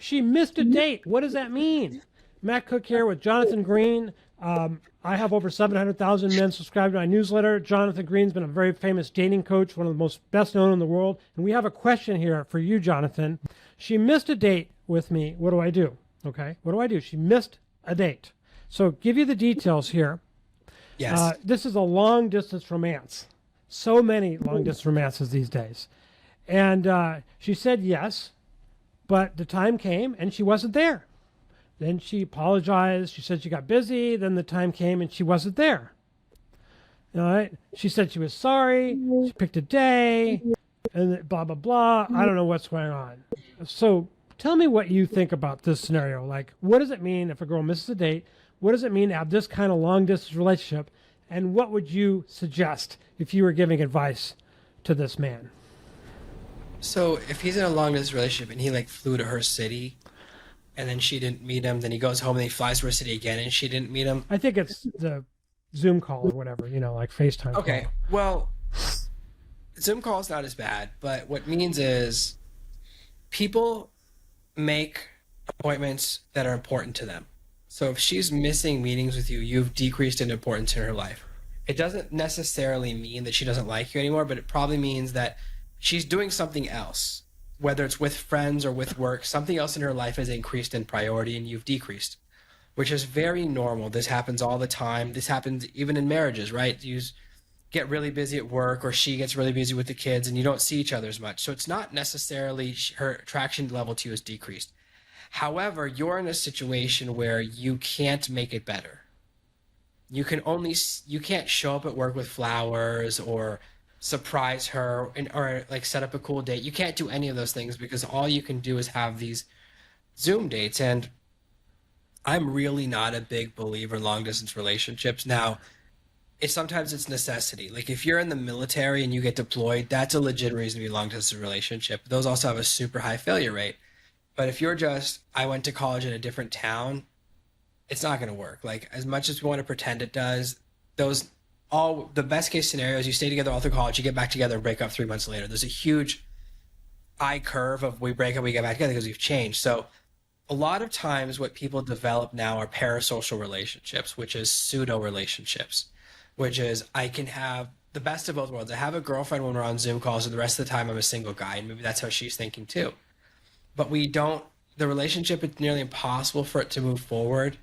She missed a date. What does that mean? Matt Cook here with Jonathan Green. I have over 700,000 men subscribed to my newsletter. Jonathan Green's been a very famous dating coach, one of the most best known in the world. And we have a question here for you, Jonathan. She missed a date with me. What do I do? Okay. What do I do? She missed a date. So give you the details here. Yes. This is a long distance romance. So many long distance romances these days. And she said yes, but the time came and she wasn't there. Then she apologized. She said she got busy. Then the time came and she wasn't there. All right. She said she was sorry. She picked a day and blah, blah, blah. I don't know what's going on. So tell me what you think about this scenario. Like, what does it mean if a girl misses a date? What does it mean to have this kind of long distance relationship? And what would you suggest if you were giving advice to this man? So if he's in a long distance relationship and he like flew to her city and then she didn't meet him, then he goes home and he flies to her city again and she didn't meet him. I think it's the Zoom call or whatever, like FaceTime. Okay. Call. Well, Zoom call is not as bad, but what it means is people make appointments that are important to them. So if she's missing meetings with you, you've decreased in importance in her life. It doesn't necessarily mean that she doesn't like you anymore, but it probably means that she's doing something else, whether it's with friends or with work, something else in her life has increased in priority and you've decreased, which is very normal. This happens all the time. This happens even in marriages, right? You get really busy at work or she gets really busy with the kids and you don't see each other as much. So it's not necessarily her attraction level to you has decreased. However, you're in a situation where you can't make it better. You can't show up at work with flowers or surprise her or like set up a cool date. You can't do any of those things because all you can do is have these Zoom dates. And I'm really not a big believer in long distance relationships. Now, sometimes it's necessity. Like if you're in the military and you get deployed, that's a legit reason to be a long distance relationship. Those also have a super high failure rate. But if you're I went to college in a different town, it's not going to work. Like as much as we want to pretend it does, the best case scenarios, you stay together all through college, you get back together and break up 3 months later. There's a huge I curve of we break up, we get back together because we've changed. So a lot of times what people develop now are parasocial relationships, which is pseudo relationships, which is I can have the best of both worlds. I have a girlfriend when we're on Zoom calls and the rest of the time I'm a single guy. And maybe that's how she's thinking too. But the relationship, it's nearly impossible for it to move forward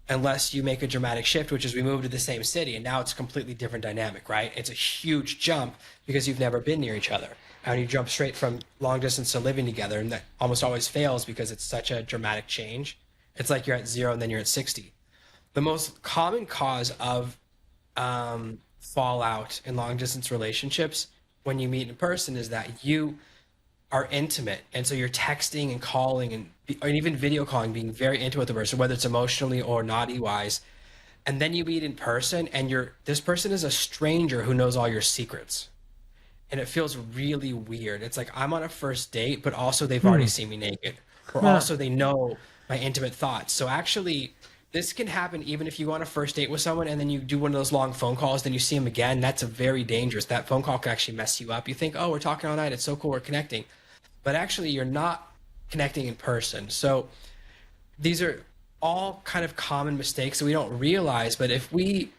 unless you make a dramatic shift, which is we move to the same city and now it's a completely different dynamic, right? It's a huge jump because you've never been near each other. And you jump straight from long distance to living together, and that almost always fails because it's such a dramatic change. It's like you're at 0 and then you're at 60. The most common cause of fallout in long distance relationships when you meet in person is that you are intimate, and so you're texting and calling and even video calling, being very intimate with the person, whether it's emotionally or naughty wise, and then you meet in person and this person is a stranger who knows all your secrets, and it feels really weird. It's like I'm on a first date, but also they've already seen me naked, or also they know my intimate thoughts. So actually this can happen even if you go on a first date with someone and then you do one of those long phone calls, then you see them again. That's very dangerous. That phone call can actually mess you up. You think, oh, we're talking all night, it's so cool, we're connecting. But actually you're not connecting in person. So these are all kind of common mistakes that we don't realize. But if we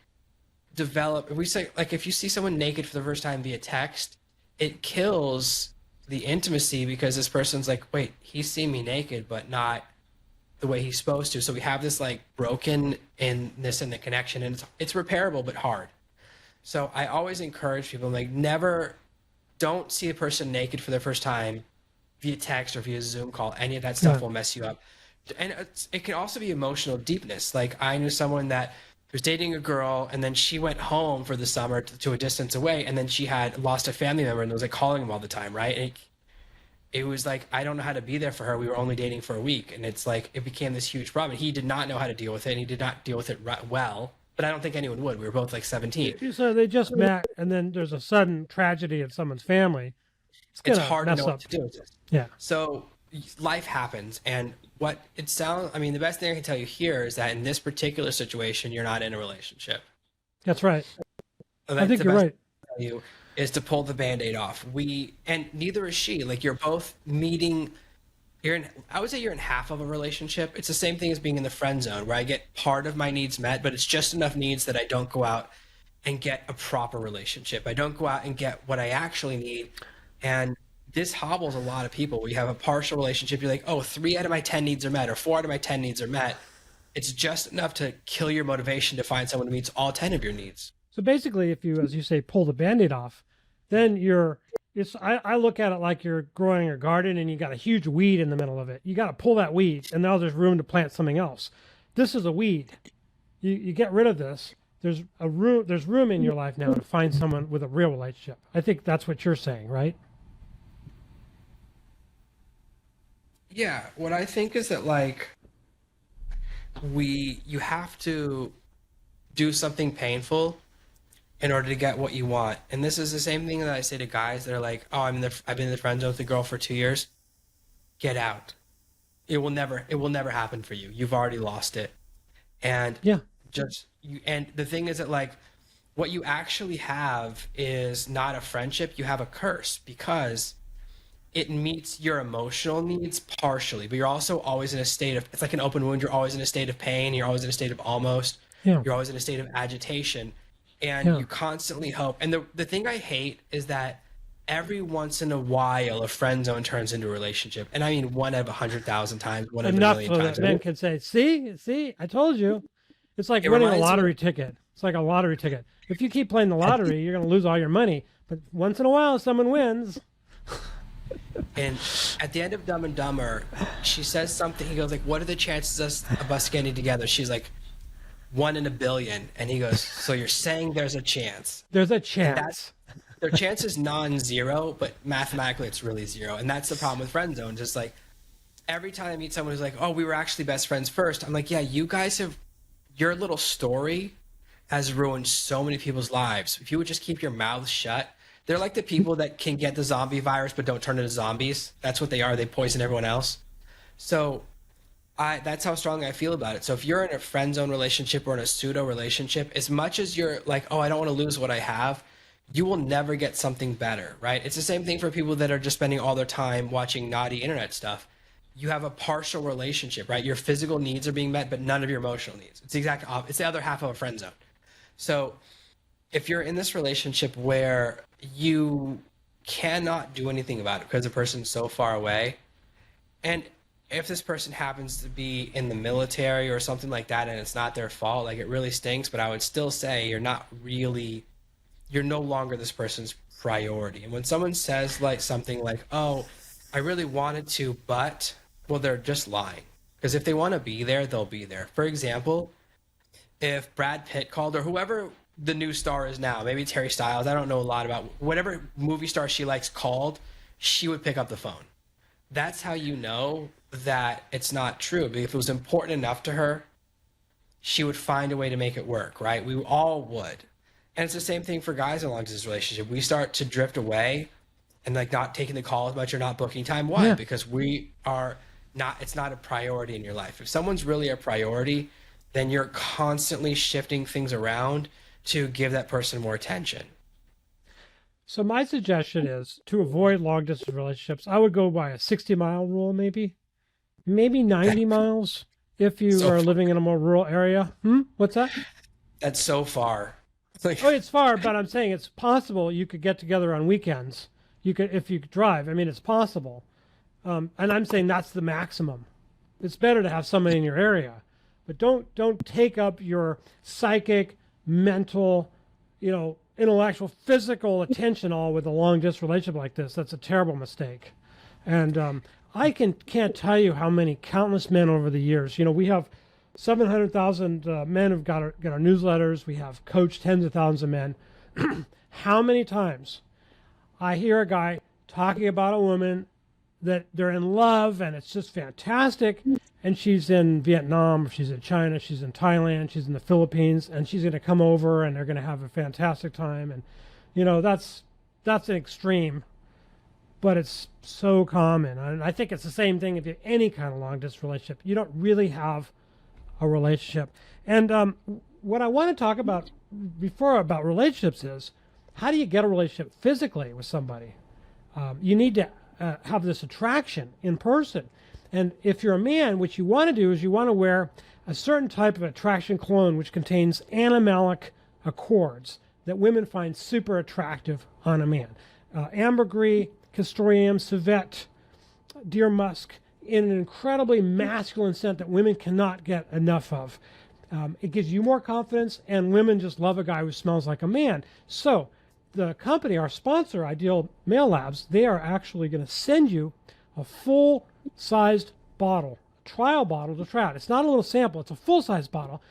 say, like, if you see someone naked for the first time via text, it kills the intimacy because this person's like, wait, he's seen me naked, but not the way he's supposed to. So we have this like broken inness in the connection, and it's repairable, but hard. So I always encourage people, like, don't see a person naked for the first time via text or via Zoom call. Any of that stuff will mess you up. And it can also be emotional deepness. Like I knew someone that was dating a girl and then she went home for the summer to a distance away, and then she had lost a family member and was like calling him all the time, right? And it was like, I don't know how to be there for her. We were only dating for a week. And it's like, it became this huge problem. He did not know how to deal with it, and he did not deal with it well. But I don't think anyone would. We were both like 17. So they just met, and then there's a sudden tragedy in someone's family. It's hard to know what to do. Yeah. So life happens. And the best thing I can tell you here is that in this particular situation, you're not in a relationship. That's right. I think you're right. You is to pull the Band-Aid off. And neither is she. Like, you're both meeting I would say you're in half of a relationship. It's the same thing as being in the friend zone where I get part of my needs met, but it's just enough needs that I don't go out and get a proper relationship. I don't go out and get what I actually need. And this hobbles a lot of people. We have a partial relationship. You're like, oh, 3 out of my 10 needs are met, or 4 out of my 10 needs are met. It's just enough to kill your motivation to find someone who meets all 10 of your needs. So basically, if you, as you say, pull the Band-Aid off, then I look at it like you're growing a garden and you got a huge weed in the middle of it. You got to pull that weed, and now there's room to plant something else. This is a weed. You get rid of this. There's room in your life now to find someone with a real relationship. I think that's what you're saying, right? Yeah, what I think is that like you have to do something painful in order to get what you want. And this is the same thing that I say to guys that are like, "Oh, I've been in the friend zone with a girl for 2 years. Get out. It will never happen for you. You've already lost it." And Yeah. and the thing is that like what you actually have is not a friendship, you have a curse because it meets your emotional needs partially, but you're also always in a state of, it's like an open wound. You're always in a state of pain. You're always in a state of almost. Yeah. You're always in a state of agitation. And Yeah. you constantly hope. And the thing I hate is that every once in a while, a friend zone turns into a relationship. And I mean, one out of 100,000 times, one out of a Enough million so times. that men can say, see, I told you. It's like It winning a reminds me- lottery ticket. It's like a lottery ticket. If you keep playing the lottery, you're going to lose all your money. But once in a while, someone wins. And at the end of Dumb and Dumber, she says something. He goes like, "What are the chances of us getting together?" She's like, 1 in a billion. And he goes, "So you're saying there's a chance?" There's a chance. Their chance is non-zero, but mathematically it's really zero. And that's the problem with friend zones. It's like every time I meet someone who's like, "Oh, we were actually best friends first," I'm like, "Yeah, you guys have, your little story has ruined so many people's lives. If you would just keep your mouths shut." They're like the people that can get the zombie virus but don't turn into zombies. That's what they are. They poison everyone else. So that's how strongly I feel about it. So if you're in a friend zone relationship or in a pseudo relationship, as much as you're like, "Oh, I don't want to lose what I have," you will never get something better, right? It's the same thing for people that are just spending all their time watching naughty internet stuff. You have a partial relationship, right? Your physical needs are being met, but none of your emotional needs. It's the exact opposite. It's the other half of a friend zone. So if you're in this relationship where you cannot do anything about it because the person's so far away, and if this person happens to be in the military or something like that and it's not their fault, like it really stinks, but I would still say you're no longer this person's priority. And when someone says like something like, "Oh, I really wanted to, but," well, they're just lying. Because if they want to be there, they'll be there. For example, if Brad Pitt called, or whoever the new star is now, maybe Terry Styles, I don't know a lot about, whatever movie star she likes called, she would pick up the phone. That's how you know that it's not true. Because if it was important enough to her, she would find a way to make it work, right? We all would. And it's the same thing for guys in a long distance relationship. We start to drift away and like not taking the call as much or not booking time. Why? Yeah. Because it's not a priority in your life. If someone's really a priority, then you're constantly shifting things around to give that person more attention. So my suggestion is to avoid long distance relationships. I would go by a 60-mile rule, maybe 90 miles if you are living in a more rural area. What's that? That's so far. Oh, it's far, but I'm saying it's possible you could get together on weekends. You could, if you could drive. I mean, it's possible. And I'm saying that's the maximum. It's better to have somebody in your area, but don't take up your psychic, mental, intellectual, physical attention all with a long distance relationship like this. That's a terrible mistake. And I can't tell you how many countless men over the years. We have 700,000 men who've got our newsletters. We have coached tens of thousands of men. How many times I hear a guy talking about a woman that they're in love and it's just fantastic, and she's in Vietnam, or she's in China, she's in Thailand, she's in the Philippines, and she's going to come over and they're going to have a fantastic time. And that's an extreme, but it's so common. And I think it's the same thing if you have any kind of long distance relationship. You don't really have a relationship. And what I want to talk about about relationships is, how do you get a relationship physically with somebody? You need to have this attraction in person. And if you're a man, what you want to do is you want to wear a certain type of attraction cologne which contains animalic accords that women find super attractive on a man. Ambergris, castoreum, civet, deer musk, in an incredibly masculine scent that women cannot get enough of. It gives you more confidence, and women just love a guy who smells like a man. So the company, our sponsor, Ideal Male Labs, they are actually going to send you a full-sized bottle, a trial bottle to try out. It's not a little sample, it's a full-sized bottle.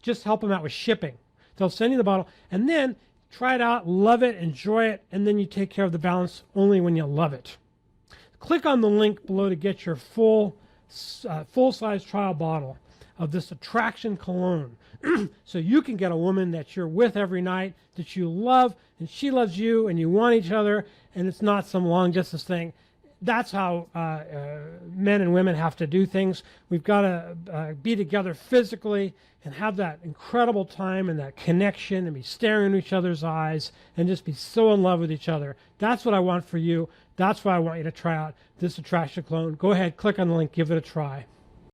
Just help them out with shipping. They'll send you the bottle, and then try it out, love it, enjoy it, and then you take care of the balance only when you love it. Click on the link below to get your full-size trial bottle of this attraction cologne so you can get a woman that you're with every night, that you love, and she loves you, and you want each other, and it's not some long-distance thing. That's how men and women have to do things. We've got to be together physically and have that incredible time and that connection and be staring into each other's eyes and just be so in love with each other. That's what I want for you. That's why I want you to try out this attraction cologne. Go ahead, click on the link, give it a try.